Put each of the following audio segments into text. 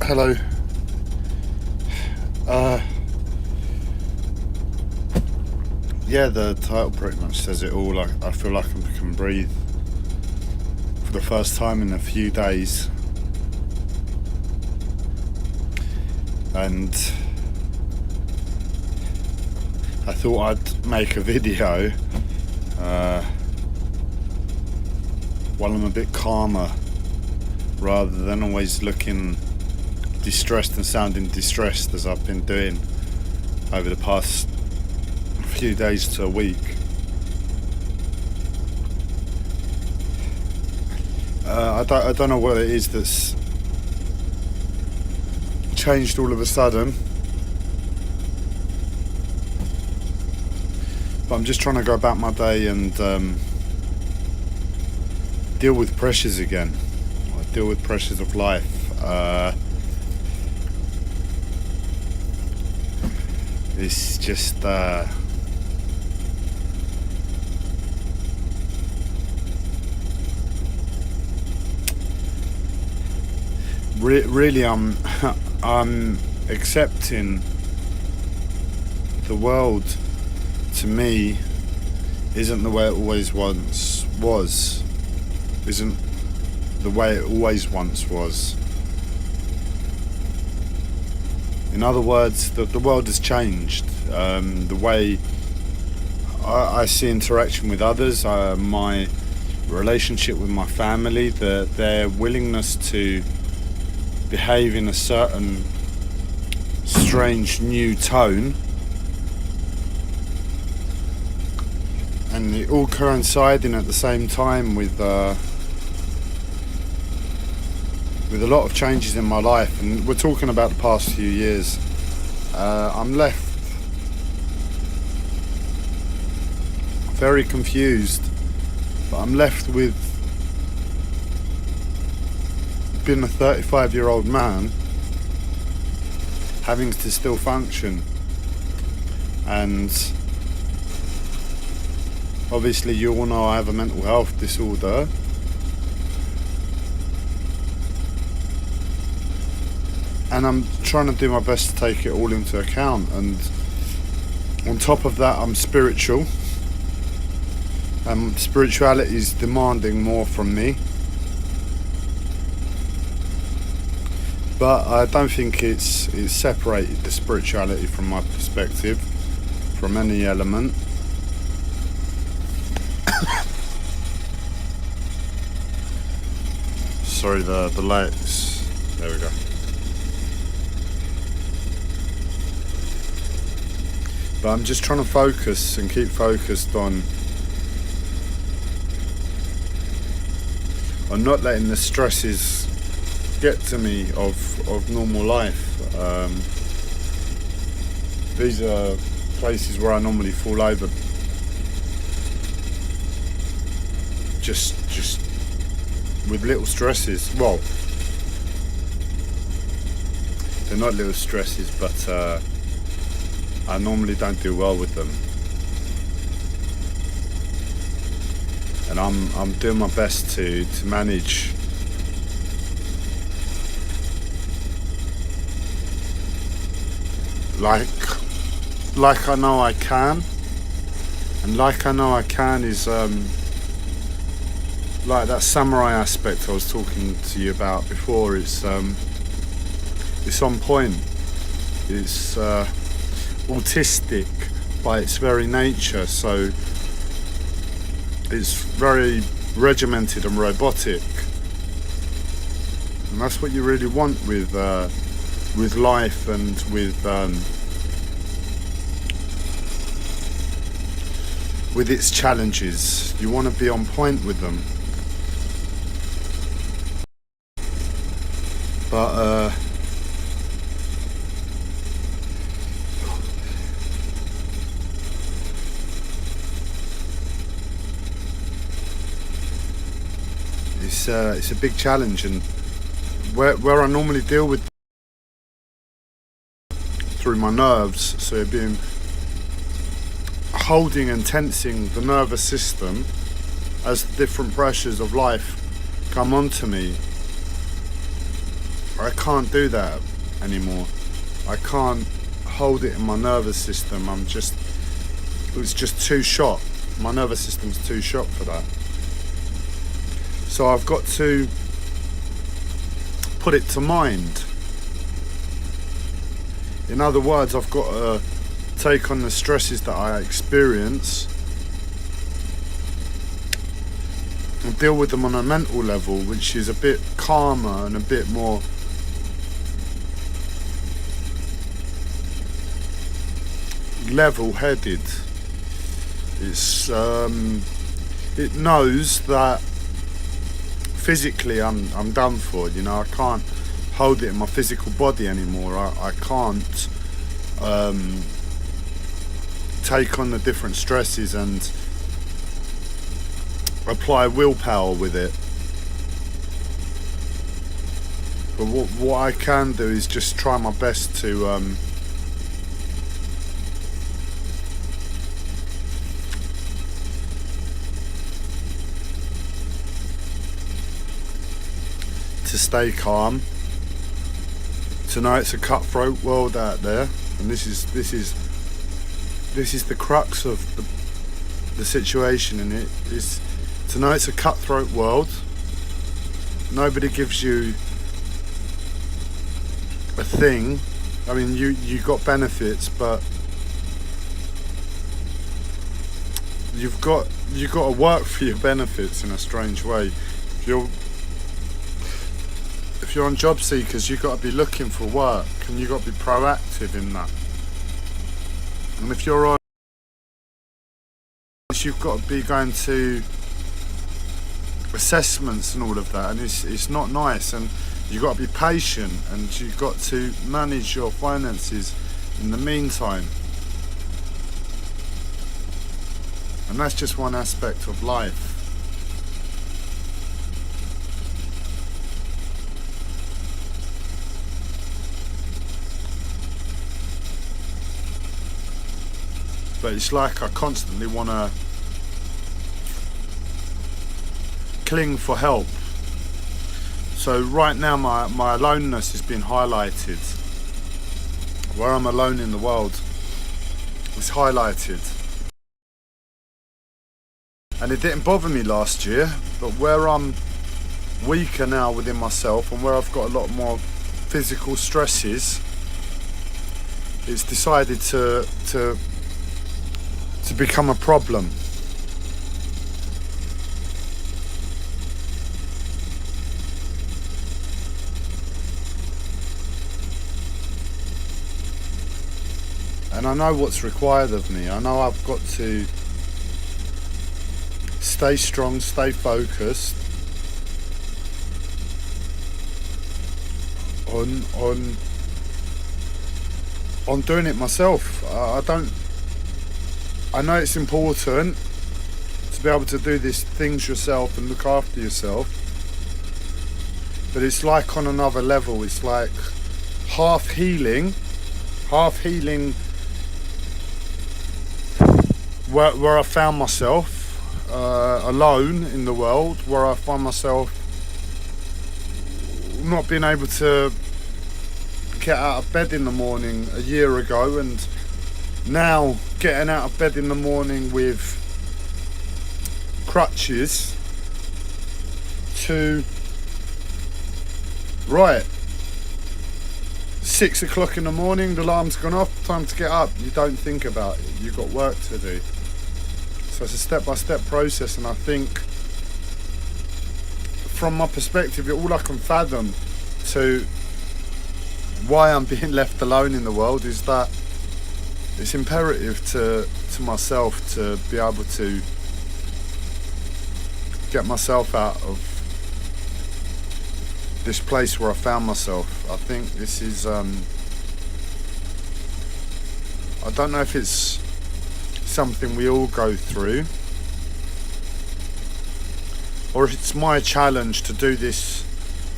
Hello. Yeah, the title pretty much says it all. I feel like I can breathe for the first time in a few days. And I thought I'd make a video while I'm a bit calmer, rather than always looking distressed and sounding distressed as I've been doing over the past few days to a week. I don't know what it is that's changed all of a sudden, but I'm just trying to go about my day and deal with pressures again. Deal with pressures of life. It's just really I'm accepting the world to me isn't the way it always once was, isn't the way it always once was. In other words, the world has changed. The way I see interaction with others, my relationship with my family, their willingness to behave in a certain strange new tone, and it all coinciding at the same time with a lot of changes in my life. And we're talking about the past few years. I'm left very confused, but I'm left with being a 35-year-old man having to still function. And obviously you all know I have a mental health disorder, and I'm trying to do my best to take it all into account. And on top of that, I'm spiritual. Spirituality is demanding more from me, but I don't think it's separated the spirituality from my perspective from any element. Sorry, the lights. There we go. But I'm just trying to focus and keep focused on not letting the stresses get to me of normal life. These are places where I normally fall over. Just with little stresses. Well, they're not little stresses, but I normally don't do well with them, and I'm doing my best to manage like I know I can, and like I know I can is like that samurai aspect I was talking to you about before. It's on point. It's autistic by its very nature, so it's very regimented and robotic, and that's what you really want with life and with its challenges. You want to be on point with them, but it's a big challenge. And where I normally deal with through my nerves, so being holding and tensing the nervous system as the different pressures of life come onto me, I can't do that anymore. I can't hold it in my nervous system. It's just too shot. My nervous system's too shot for that. So I've got to put it to mind. In other words, I've got to take on the stresses that I experience and deal with them on a mental level, which is a bit calmer and a bit more level-headed. It knows that physically I'm done for. You know, I can't hold it in my physical body anymore. I can't take on the different stresses and apply willpower with it. But what I can do is just try my best to stay calm, to know it's a cutthroat world out there, and this is the crux of the situation in it, is to know it's a cutthroat world. Nobody gives you a thing. I mean, you got benefits, but you've got to work for your benefits in a strange way. If you're on job seekers, you've got to be looking for work, and you've got to be proactive in that. And if you're on, you've got to be going to assessments and all of that, and it's not nice, and you've got to be patient, and you've got to manage your finances in the meantime. And that's just one aspect of life. But it's like I constantly want to cling for help. So right now my aloneness has been highlighted. Where I'm alone in the world is highlighted. And it didn't bother me last year, but where I'm weaker now within myself and where I've got a lot more physical stresses, it's decided to become a problem. And I know what's required of me. I know I've got to stay strong, stay focused on doing it myself. I know it's important to be able to do these things yourself and look after yourself, but it's like on another level. It's like half healing where I found myself alone in the world, where I find myself not being able to get out of bed in the morning a year ago, and now getting out of bed in the morning with crutches, to right, 6 o'clock in the morning, the alarm's gone off, time to get up. You don't think about it, you've got work to do. So it's a step-by-step process, and I think from my perspective, all I can fathom to why I'm being left alone in the world is that it's imperative to myself to be able to get myself out of this place where I found myself. I think this is I don't know if it's something we all go through, or if it's my challenge to do this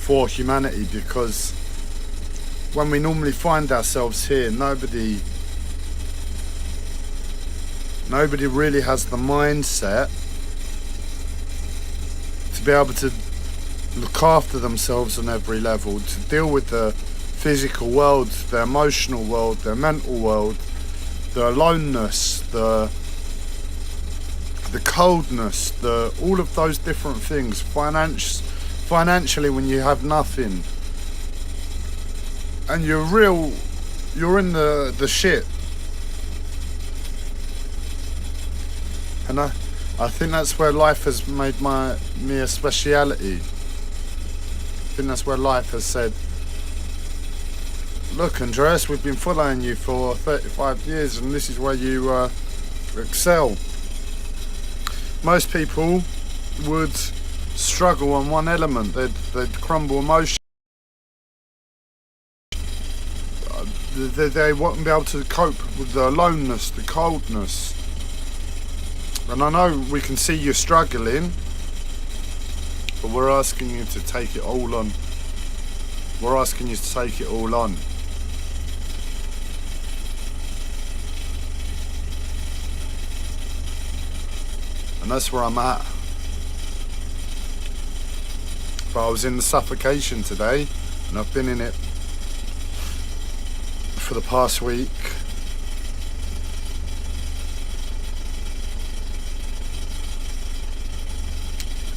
for humanity, because when we normally find ourselves here, nobody really has the mindset to be able to look after themselves on every level, to deal with the physical world, the emotional world, their mental world, the aloneness, the coldness, all of those different things. Financially, when you have nothing, and you're in the shit. And I think that's where life has made me a speciality. I think that's where life has said, look, Andreas, we've been following you for 35 years and this is where you excel. Most people would struggle on one element. They'd crumble emotionally. They won't be able to cope with the aloneness, the coldness. And I know we can see you struggling, but we're asking you to take it all on. We're asking you to take it all on. And that's where I'm at. But I was in the suffocation today, and I've been in it for the past week.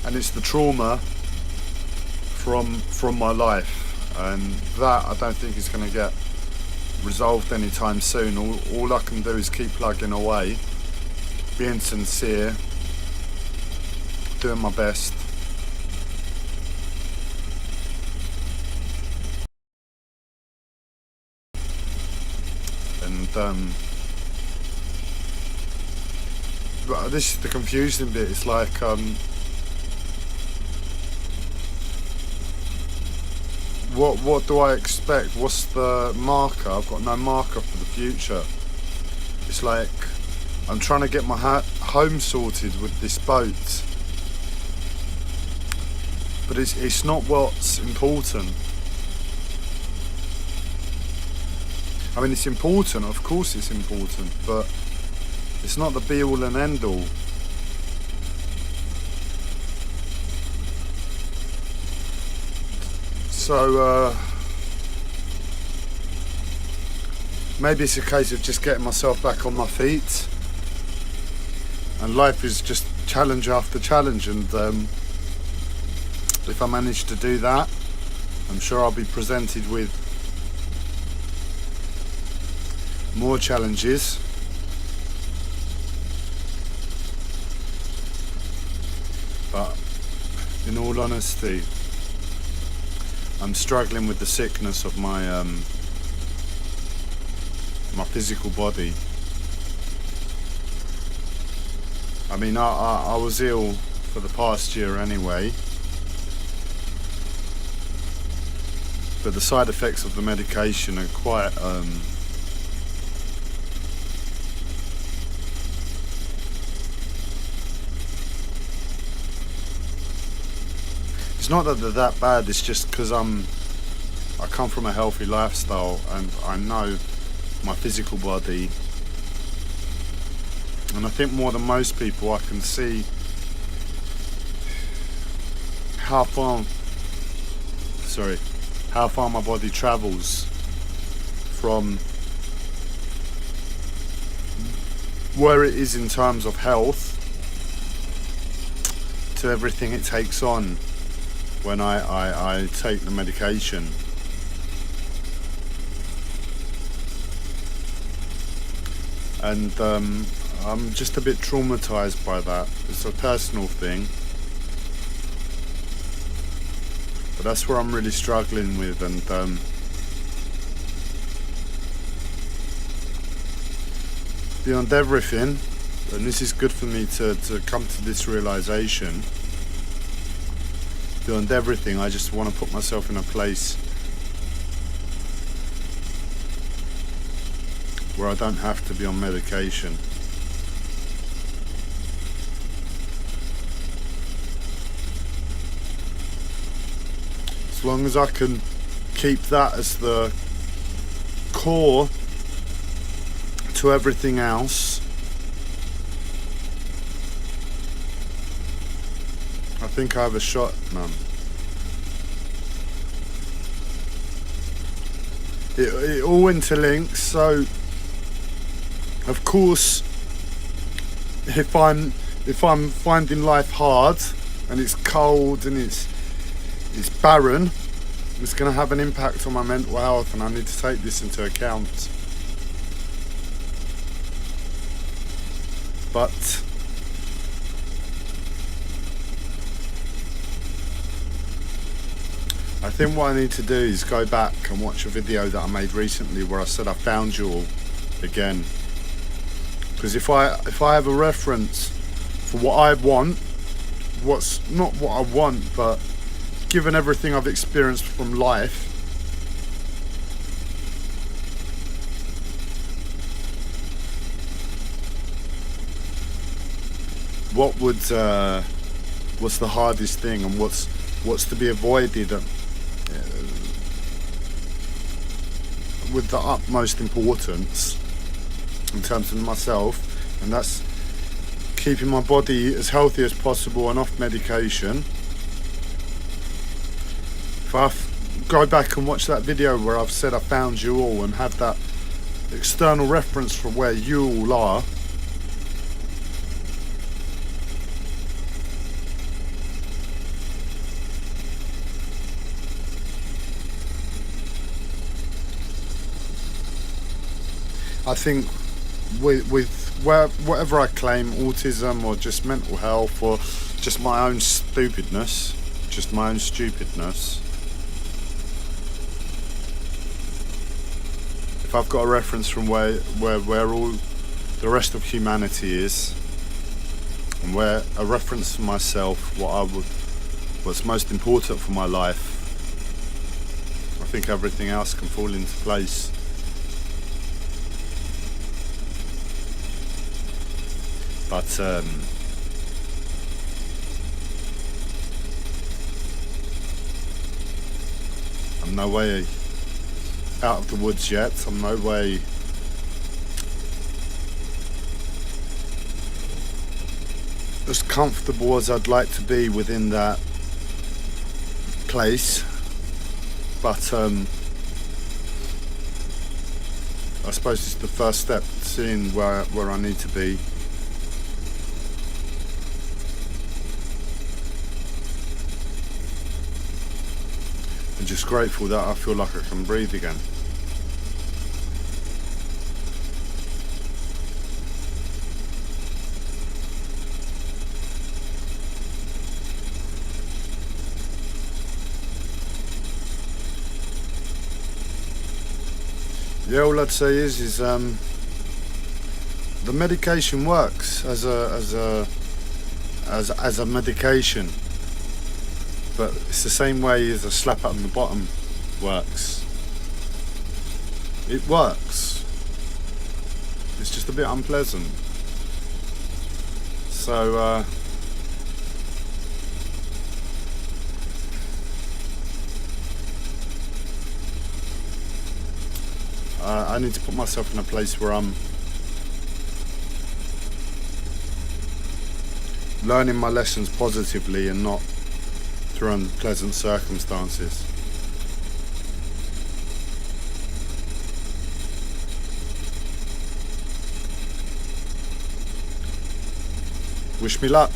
And it's the trauma from my life, and that I don't think is going to get resolved anytime soon. All I can do is keep plugging away, being sincere, doing my best. And but this is the confusing bit. It's like what do I expect? What's the marker? I've got no marker for the future. It's like I'm trying to get my home sorted with this boat, but it's not what's important. I mean, it's important, of course it's important, but it's not the be-all and end-all. So, maybe it's a case of just getting myself back on my feet. And life is just challenge after challenge, and if I manage to do that, I'm sure I'll be presented with more challenges. But in all honesty, I'm struggling with the sickness of my my physical body. I mean, I was ill for the past year anyway, but the side effects of the medication are quite it's not that they're that bad, it's just because I come from a healthy lifestyle and I know my physical body, and I think more than most people I can see how far my body travels from where it is in terms of health to everything it takes on when I take the medication. And I'm just a bit traumatized by that. It's a personal thing, but that's where I'm really struggling with. And beyond everything, and this is good for me to come to this realization, beyond everything, I just want to put myself in a place where I don't have to be on medication. As long as I can keep that as the core to everything else, I think I have a shot, man. it all interlinks. So, of course, if I'm finding life hard and it's cold and it's barren, it's going to have an impact on my mental health, and I need to take this into account. But I think what I need to do is go back and watch a video that I made recently where I said I found you all again. Because if I have a reference for what I want, what's not what I want, but given everything I've experienced from life, what's the hardest thing, and what's to be avoided with the utmost importance in terms of myself, and that's keeping my body as healthy as possible and off medication. If I go back and watch that video where I've said I found you all and have that external reference for where you all are, I think with whatever I claim, autism or just mental health or just my own stupidness, if I've got a reference from where all the rest of humanity is, and where a reference to myself, what's most important for my life, I think everything else can fall into place. But I'm no way out of the woods yet. I'm no way as comfortable as I'd like to be within that place. But I suppose it's the first step, seeing where I need to be. I'm just grateful that I feel like I can breathe again. Yeah, all I'd say is the medication works as a medication. But it's the same way as a slap on the bottom works. It works. It's just a bit unpleasant. So I need to put myself in a place where I'm learning my lessons positively and not through unpleasant circumstances. Wish me luck.